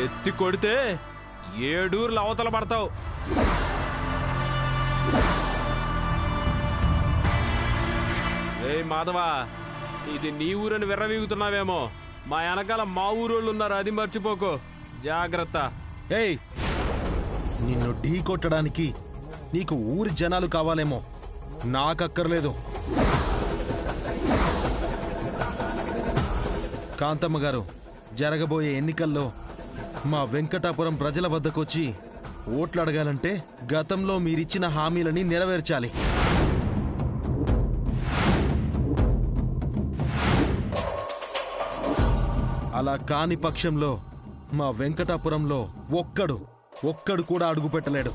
ఎత్తి కొడితే 7 ఊర్లు అవతల పడతావు. రే మాధవా, ఇది నీ ఊరని విర్రవీగుతున్నావేమో. మా వెనకాల మా ఊరోళ్ళు ఉన్నారు, అది మర్చిపోకు. జాగ్రత్త. ఏయ్, నిన్ను ఢీ కొట్టడానికి నీకు ఊరి జనాలు కావాలేమో, నాకక్కర్లేదు. కాంతమ్మ గారు, జరగబోయే ఎన్నికల్లో మా వెంకటాపురం ప్రజల వద్దకొచ్చి ఓట్లు అడగాలంటే గతంలో మీరిచ్చిన హామీలని నెరవేర్చాలి. అలా కాని పక్షంలో మా వెంకటాపురంలో ఒక్కడు కూడా అడుగు పెట్టలేడు.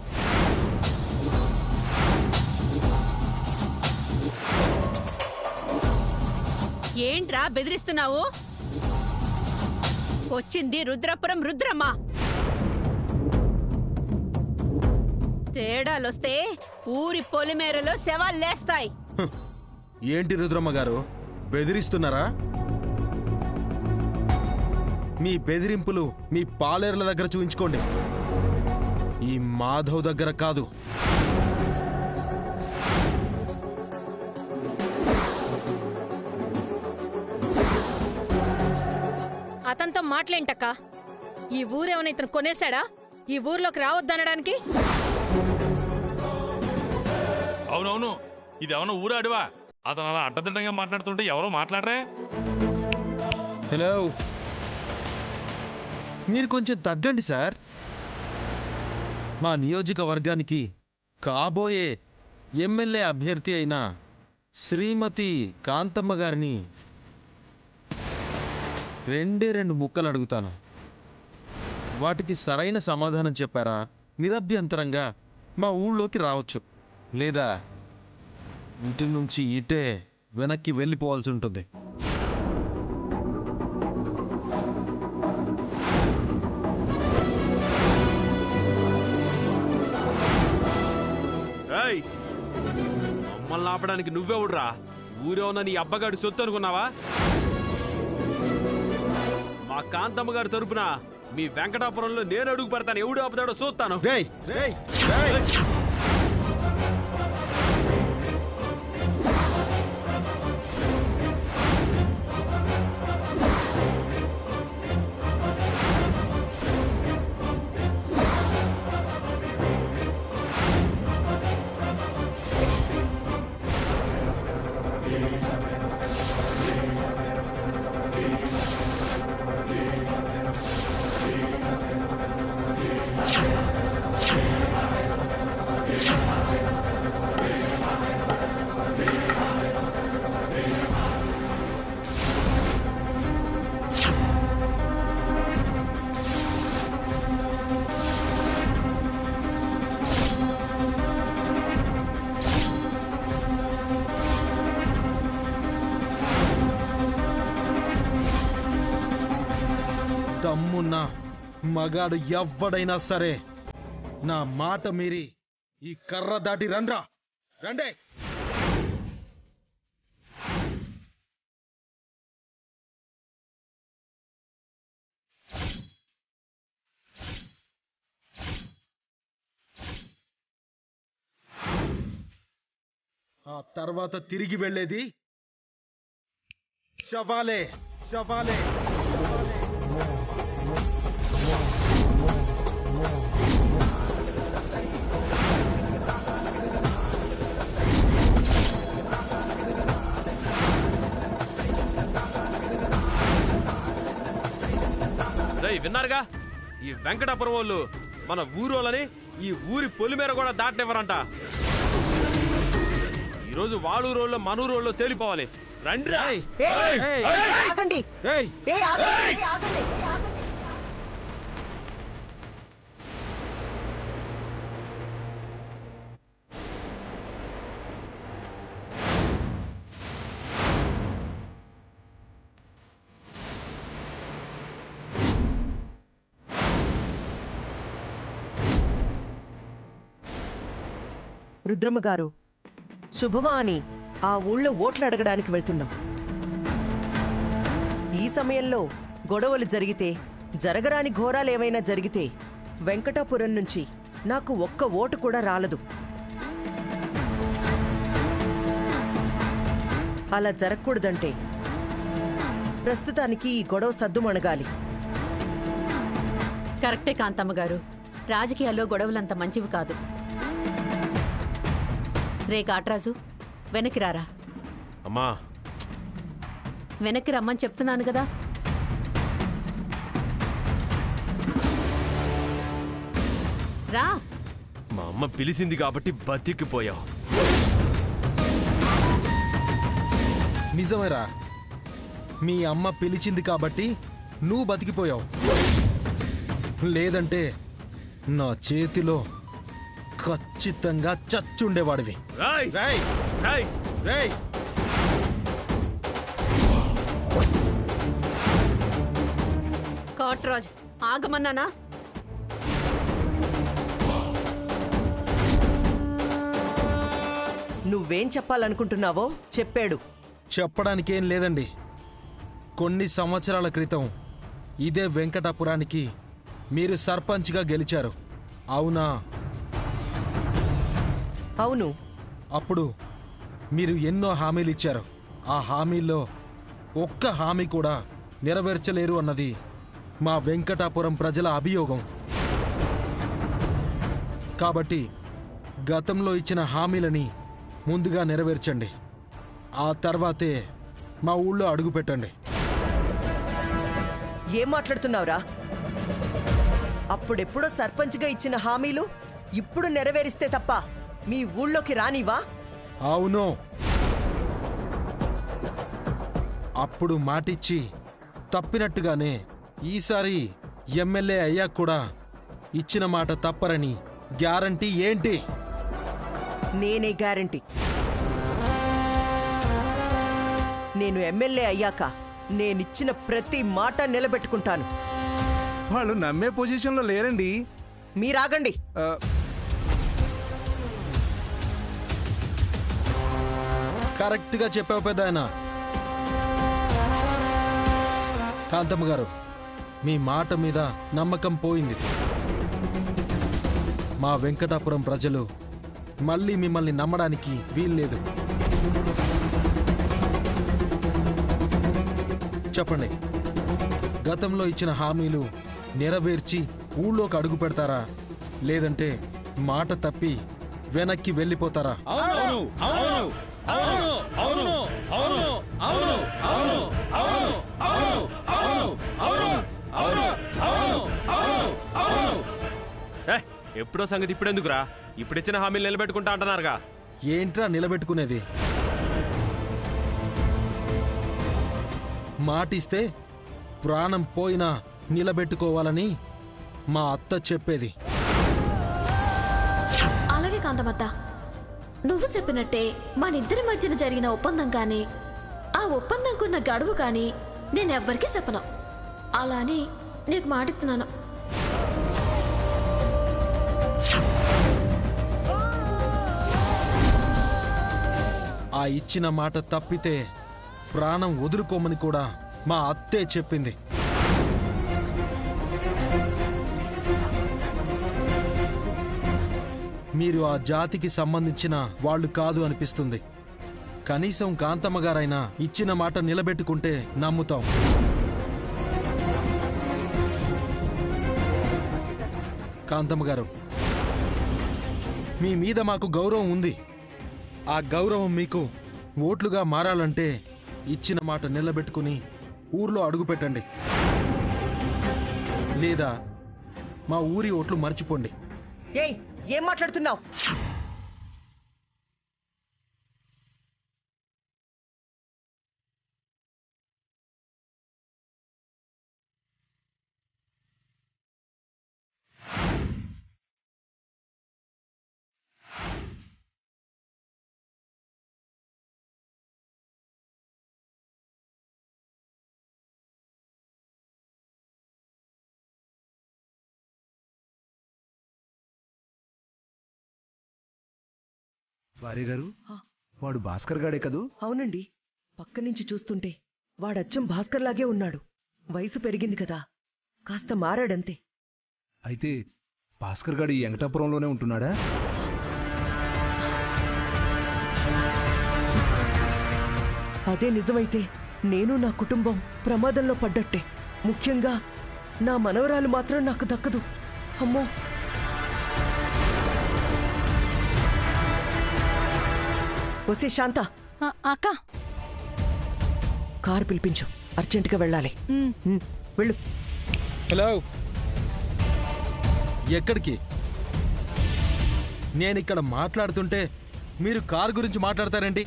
ఏంట్రా బెదిరిస్తున్నావు? వచ్చింది రుద్రపురం రుద్రమ్మ. తేడాలొస్తే ఊరి పొలిమేరలో శవాల్లేస్తాయి. ఏంటి రుద్రమ్మ గారు, బెదిరిస్తున్నారా? మీ బెదిరింపులు మీ పాలేర్ల దగ్గర చూయించుకోండి, ఈ మాధవ్ దగ్గర కాదు. అతనితో మాట్లాంటక్క. ఈ ఊరేమైనా ఇతను కొనేశాడా? ఈ ఊర్లోకి రావద్దనడానికి? అవునవును, ఇది ఏమన్నా ఊరాడివా? అతను అలా అడ్డదిడ్డంగా మాట్లాడుతుంటే ఎవరో మాట్లాడరే. హలో, మీరు కొంచెం తగ్గండి సార్. మా నియోజకవర్గానికి కాబోయే ఎమ్మెల్యే అభ్యర్థి అయిన శ్రీమతి కాంతమ్మ గారిని 2 ముక్కలు అడుగుతాను. వాటికి సరైన సమాధానం చెప్పారా నిరభ్యంతరంగా మా ఊళ్ళోకి రావచ్చు, లేదా ఇంటి నుంచి ఇటే వెనక్కి వెళ్ళిపోవాల్సి ఉంటుంది. మమ్మల్ని ఆపడానికి నువ్వెవడురా? ఊరే ఉన్న నీ అబ్బగాడి సొత్తు అనుకున్నావా? మా కాంతమ్మ గారి తరపున మీ వెంకటాపురంలో నేను అడుగు పెడతాను. ఎవడు ఆపుతాడో చూస్తాను. దమ్మున్న మగాడు ఎవ్వడైనా సరే నా మాట మీరి ఈ కర్ర దాటి రండ్రా, రండే. ఆ తర్వాత తిరిగి వెళ్ళేది శవాలే, శవాలే. విన్నారుగా, ఈ వెంకటాపురం వాళ్ళు మన ఊరోళ్ళని ఈ ఊరి పొలిమేర కూడా దాటనివ్వరంట. ఈరోజు వాళ్ళూరోళ్ళు మనూరోళ్ళు తేలిపోవాలి. రండి. రుద్రమ్మ గారు, శుభమా అని ఆ ఊళ్ళో ఓట్లు అడగడానికి వెళ్తున్నాం. ఈ సమయంలో గొడవలు జరిగితే జరగరాని ఘోరాలేమైనా జరిగితే వెంకటాపురం నుంచి నాకు ఒక్క ఓటు కూడా రాలదు. అలా జరగకూడదంటే ప్రస్తుతానికి ఈ గొడవ సద్దుమణగాలి. కరెక్టే కాంతమ్మ గారు, రాజకీయాల్లో గొడవలంత మంచివి కాదు. రే కాట్రాజు, వెనక్కి రారా. అమ్మా, వెనక్కి రమ్మని చెప్తున్నాను కదా. రా. మా అమ్మ పిలిచింది కాబట్టి బతికిపోయావు. నిజమేరా, మీ అమ్మ పిలిచింది కాబట్టి నువ్వు బతికిపోయావు. లేదంటే నా చేతిలో ఖచ్చితంగా చచ్చుండేవాడివి. రాయ్ రేయ్, రాయ్ రేయ్, కాట్రాజ్, ఆగమన్నానా? నువ్వేం చెప్పాలనుకుంటున్నావో చెప్పాడు. చెప్పడానికేం లేదండి. కొన్ని సంవత్సరాల క్రితం ఇదే వెంకటాపురానికి మీరు సర్పంచ్గా గెలిచారు, అవునా? అవును. అప్పుడు మీరు ఎన్నో హామీలు ఇచ్చారు. ఆ హామీల్లో ఒక్క హామీ కూడా నెరవేర్చలేరు అన్నది మా వెంకటాపురం ప్రజల అభియోగం. కాబట్టి గతంలో ఇచ్చిన హామీలని ముందుగా నెరవేర్చండి. ఆ తర్వాతే మా ఊళ్ళో అడుగు పెట్టండి. ఏం మాట్లాడుతున్నావురా? అప్పుడెప్పుడో సర్పంచ్గా ఇచ్చిన హామీలు ఇప్పుడు నెరవేరిస్తే తప్ప మీ ఊళ్ళోకి రానివా? అవును, అప్పుడు మాటిచ్చి తప్పినట్టుగానే ఈసారి ఎమ్మెల్యే అయ్యాక కూడా ఇచ్చిన మాట తప్పరని గ్యారంటీ ఏంటి? నేనే గ్యారంటీ. నేను ఎమ్మెల్యే అయ్యాక నేనిచ్చిన ప్రతి మాట నిలబెట్టుకుంటాను. వాళ్ళు నమ్మే పొజిషన్లో లేరండి. మీరాగండి. కరెక్ట్గా చెప్పావు పెద్దాయన. కాంతమ్మ గారు, మీ మాట మీద నమ్మకం పోయింది. మా వెంకటాపురం ప్రజలు మళ్ళీ మిమ్మల్ని నమ్మడానికి వీల్లేదు. చెప్పండి, గతంలో ఇచ్చిన హామీలు నెరవేర్చి ఊళ్ళోకి అడుగు పెడతారా, లేదంటే మాట తప్పి వెనక్కి వెళ్ళిపోతారా? ఎప్పుడో సంగతి ఇప్పుడెందుకురా? ఇప్పుడిచ్చిన హామీలు నిలబెట్టుకుంటా అంటున్నారుగా. ఏంట్రా నిలబెట్టుకునేది? మాటిస్తే ప్రాణం పోయినా నిలబెట్టుకోవాలని మా అత్త చెప్పేది. అలాగే కాంతమత్త, నువ్వు చెప్పినట్టే మనిద్దరి మధ్యన జరిగిన ఒప్పందం కానీ ఆ ఒప్పందంకున్న గడువు కానీ నేనెవ్వరికీ చెప్పను. అలానే నీకు మాటిస్తున్నాను. ఆ ఇచ్చిన మాట తప్పితే ప్రాణం వదులుకోమని కూడా మా అత్తే చెప్పింది. మీరు ఆ జాతికి సంబంధించిన వాళ్ళు కాదు అనిపిస్తుంది. కనీసం కాంతమ్మ గారైనా ఇచ్చిన మాట నిలబెట్టుకుంటే నమ్ముతాం. కాంతమ్మ గారు, మీ మీద మాకు గౌరవం ఉంది. ఆ గౌరవం మీకు ఓట్లుగా మారాలంటే ఇచ్చిన మాట నిలబెట్టుకుని ఊర్లో అడుగు పెట్టండి, లేదా మా ఊరి ఓట్లు మర్చిపోండి. ఏయ్, ఏం మాట్లాడుతున్నావు? భార్య గారు, వాడు భాస్కర్ గాడే కదూ? అవునండి. పక్క నుంచి చూస్తుంటే వాడచ్చం భాస్కర్ లాగే ఉన్నాడు. వయసు పెరిగింది కదా, కాస్త మారాడంతే. అయితే భాస్కర్ గాడు ఈ వెంకటాపురంలోనే ఉంటున్నాడా? అదే నిజమైతే నేను నా కుటుంబం ప్రమాదంలో పడ్డట్టే. ముఖ్యంగా నా మనవరాలు మాత్రం నాకు దక్కదు. అమ్మో, వసే శాంత, అక్క కారు పిలిపించు, అర్జెంటుగా వెళ్ళాలి. వెళ్ళు. హలో, ఎక్కడికి? నేనిక్కడ మాట్లాడుతుంటే మీరు కారు గురించి మాట్లాడతారేంటి?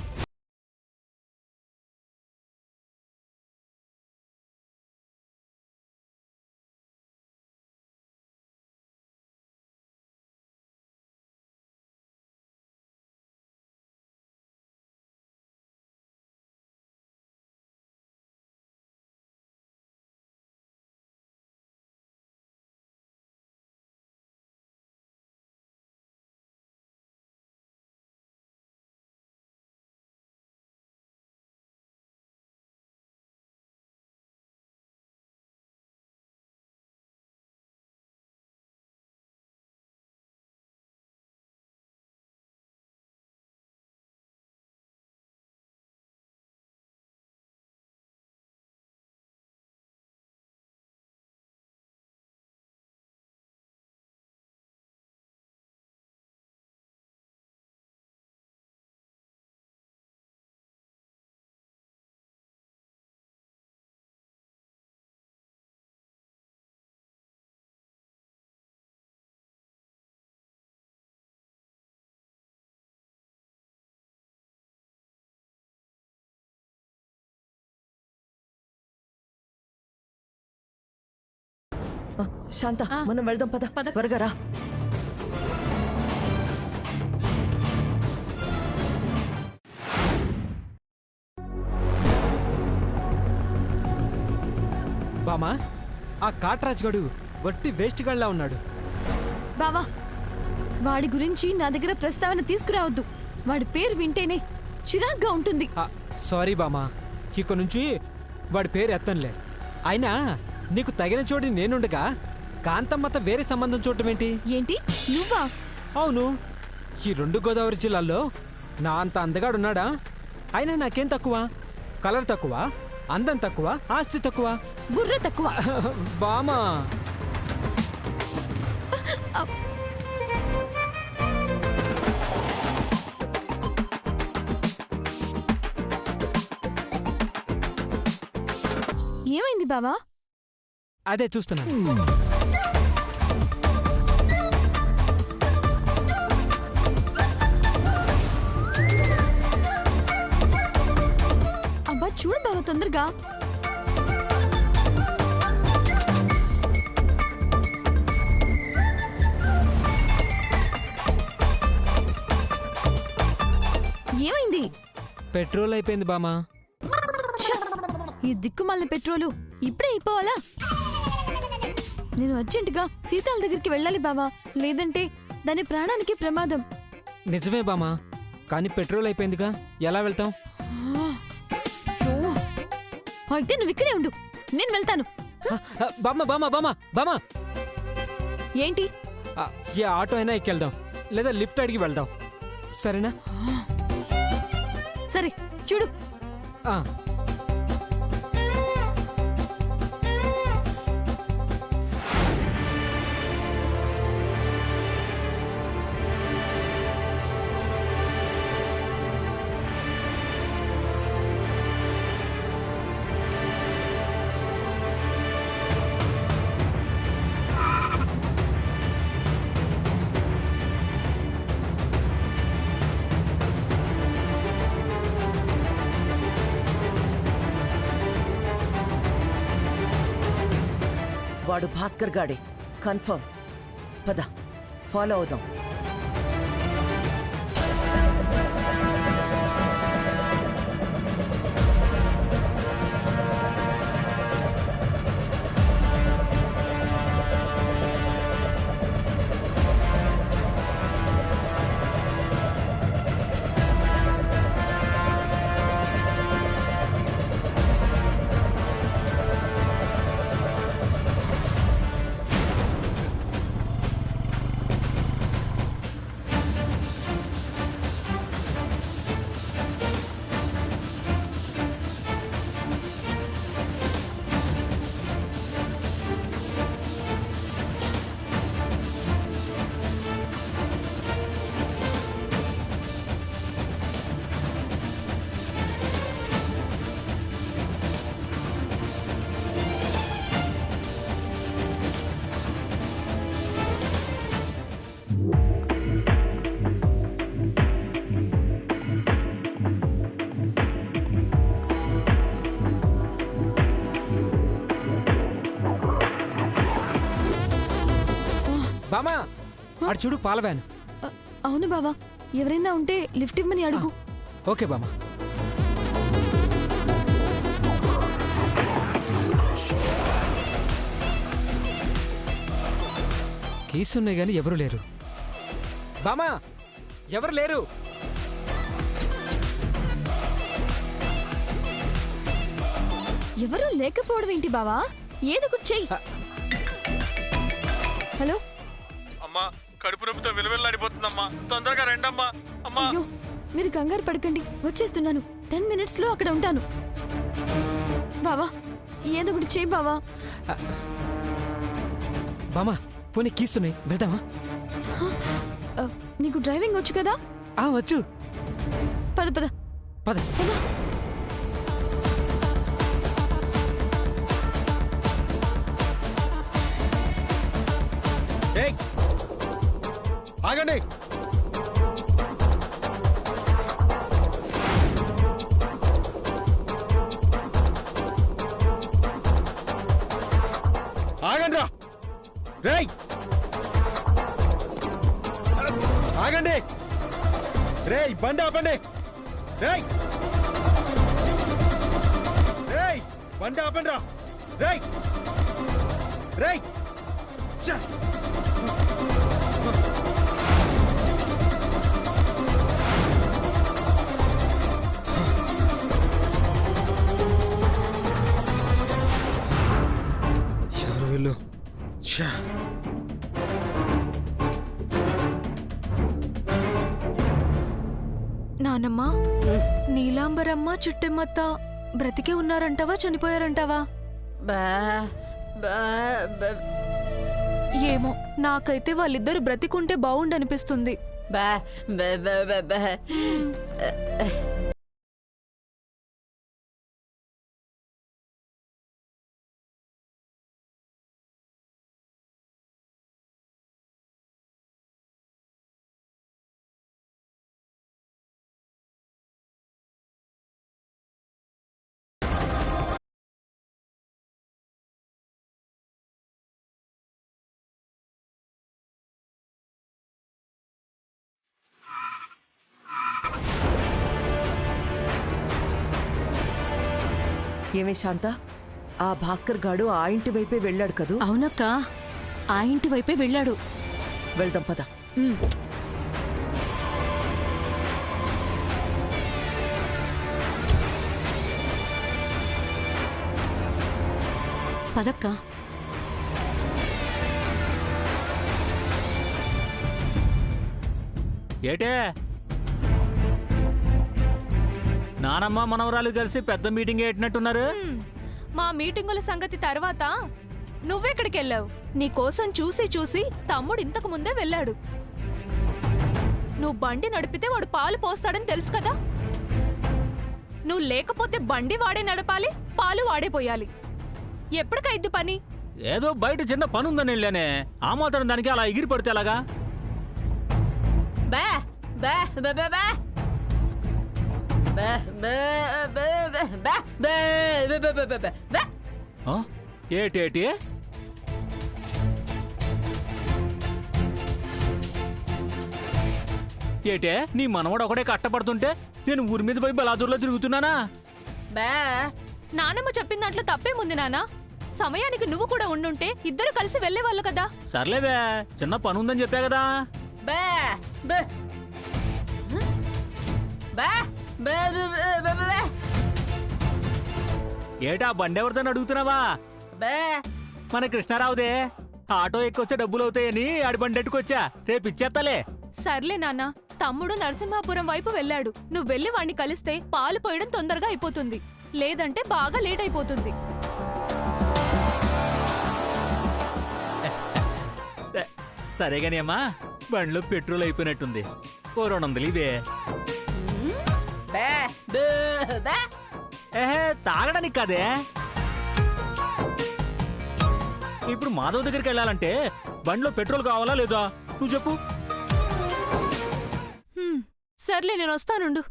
శాంత, మనం వెళ్దాం, పద పద, త్వరగా రా. బామా, ఆ కాట్రాజ్ గడు వట్టి వేస్ట్ గడ్లా ఉన్నాడు. బావా, వాడి గురించి నా దగ్గర ప్రస్తావన తీసుకురావద్దు. వాడి పేరు వింటేనే చిరాగ్గా ఉంటుంది. సారీ బామా, ఇక నుంచి వాడి పేరు ఎత్తనులే. అయినా నీకు తగిన చోటు నేనుండగా కాంతమ్మత వేరే సంబంధం చూడటం ఏంటి? ఏంటి, నువ్వా? అవును, ఈ 2 గోదావరి జిల్లాల్లో నా అంత అందగాడున్నాడా? అయినా నాకేం తక్కువ? కలర్ తక్కువ, అందం తక్కువ, ఆస్తి తక్కువ, బుర్ర తక్కువ. బామా, ఏమైంది బావా? అదే చూస్తున్నాను. అబ్బా, చూడు బావా తొందరగా. ఏమైంది? పెట్రోల్ అయిపోయింది బామా. ఈ దిక్కుమాలిన పెట్రోలు ఇప్పుడే అయిపోవాలా? నేను అర్జెంటుగా సీతాల దగ్గరికి వెళ్ళాలి బావా, లేదంటే దాని ప్రాణానికి ప్రమాదం. నిజమే బామా, కానీ పెట్రోల్ అయిపోయిందిగా, ఎలా వెళ్తాం? అయితే నువ్వు ఇక్కడే ఉండు, నేను వెళ్తాను. బామా బామా బామా బామా, ఏంటి? ఏ ఆటో అయినా ఎక్కెళ్దాం, లేదా లిఫ్ట్ అడిగి వెళ్దాం, సరేనా? సరే, చూడు. వాడు భాస్కర్ గాడే, కన్ఫర్మ్. పద, ఫాలో అవుదాం. బామా అటు చూడు పాల వ్యాన్. అవును బావా, ఎవరైనా ఉంటే లిఫ్ట్ ఇవ్వమని అడుగు. ఓకే బామా. కీస్ ఉన్నాయి కానీ ఎవరు లేరు. బామా ఎవరు లేరు. ఎవరూ లేకపోవడం ఏంటి బావా? ఏదో ఒకటి చెయ్యి. హలో అమ్మా, కడుపు నొప్పితో విలువెల్లాడిపోతుందమ్మా, తొందరగా రండమ్మా. అమ్మా అయ్యో, మీరు కంగారు పడకండి, వచ్చేస్తున్నాను. 10 minutes లో అక్కడ ఉంటాను. బావా ఏదో ఒకటి చెయ్యి బావా. బామా పోనీ కీస్ ఉన్నాయి, వెళ్దామా? నీకు డ్రైవింగ్ వచ్చు కదా? వచ్చు. పద పద పద. పద. ఏయ్, ఆగండి. ఆగండి రా. రేయ్ ఆగండి. రేయ్ బండి ఆపండి. రేయ్ రేయ్ బండి ఆపండి రా. రేయ్ రేయ్ ఛ! ఎవరు వీళ్ళు? ఛ! నానమ్మ, నీలాంబరమ్మ చిట్టెమ్మత్త బ్రతికే ఉన్నారంటావా చనిపోయారంటావా? బా బా బా- ఏమో, నాకైతే వాళ్ళిద్దరు బ్రతికుంటే బావుండనిపిస్తుంది. బా బా బా బా బా. ఏమే శాంత, ఆ భాస్కర్ గాడు ఆ ఇంటి వైపే వెళ్ళాడు కదూ? అవునక్క, ఆ ఇంటి వైపే వెళ్ళాడు. వెళ్దాం పద. పదక్క. ఏటే నానమ్మ మనవరాలు కలిసి పెద్ద మీటింగ్ పెట్టినట్టున్నారు. మా మీటింగుల సంగతి తర్వాత నువ్వెక్కడికి వెళ్ళావు? నీ కోసం చూసి చూసి తమ్ముడు ఇంతకు ముందే వెళ్ళాడు. నువ్వు బండి నడిపితే వాడు పాలు పోస్తాడని తెలుసు కదా. నువ్వు లేకపోతే బండి వాడే నడపాలి, పాలు వాడే పోయాలి. ఎప్పటికైద్ది పని? ఏదో బయట చిన్న పని ఉందని వెళ్ళానే, ఆ మాత్రం దానికి అలా ఎగిరి పడితే ఎలాగా? బా బా బా బా బా. బా బా బా బా బా బా బా బా బా బా బా. ఆ? ఏటేటి? ఏటే నీ మనవడు ఒకడే కట్టపడుతుంటే నేను ఊరి మీద పోయి బలాదూర్లో తిరుగుతున్నానా? బా నానమ్మ చెప్పిన దాంట్లో తప్పేముంది నాన్న? సమయానికి నువ్వు కూడా ఉండుంటే ఇద్దరు కలిసి వెళ్లేవాళ్ళు కదా. సర్లేవే, చిన్న పని ఉందని చెప్పా కదా. బా బా బా బా బా బా. ఏటా బండి ఎవరితో అడుగుతున్నావా? బా మన కృష్ణారావుదే. ఆటో ఎక్కొచ్చే డబ్బులు అవుతాయని ఆడి బండి ఎట్టుకొచ్చా, రేపు ఇచ్చేస్తాలే. సర్లే నాన్న, తమ్ముడు నరసింహాపురం వైపు వెళ్ళాడు. నువ్వు వెళ్లి వాణ్ణి కలిస్తే పాలు పోయడం తొందరగా అయిపోతుంది, లేదంటే బాగా లేట్ అయిపోతుంది. సరేగాని అమ్మా, బండిలో పెట్రోల్ అయిపోయినట్టుంది. ఓ 200 ఇదే. బా బా బా. ఏహే, తాగడానికి కాదే. ఇప్పుడు మాధవ్ దగ్గరికి వెళ్ళాలంటే బండిలో పెట్రోల్ కావాలా లేదా నువ్వు చెప్పు. సర్లే, నేను వస్తానుండు.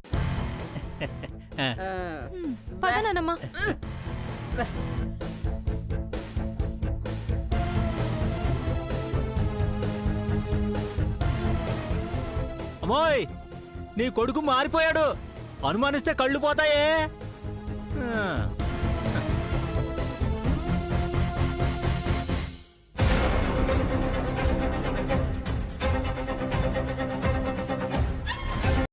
పద నానమ్మా. అమ్మోయ్ నీ కొడుకు మారిపోయాడు అనుమానిస్తే కళ్ళు పోతాయే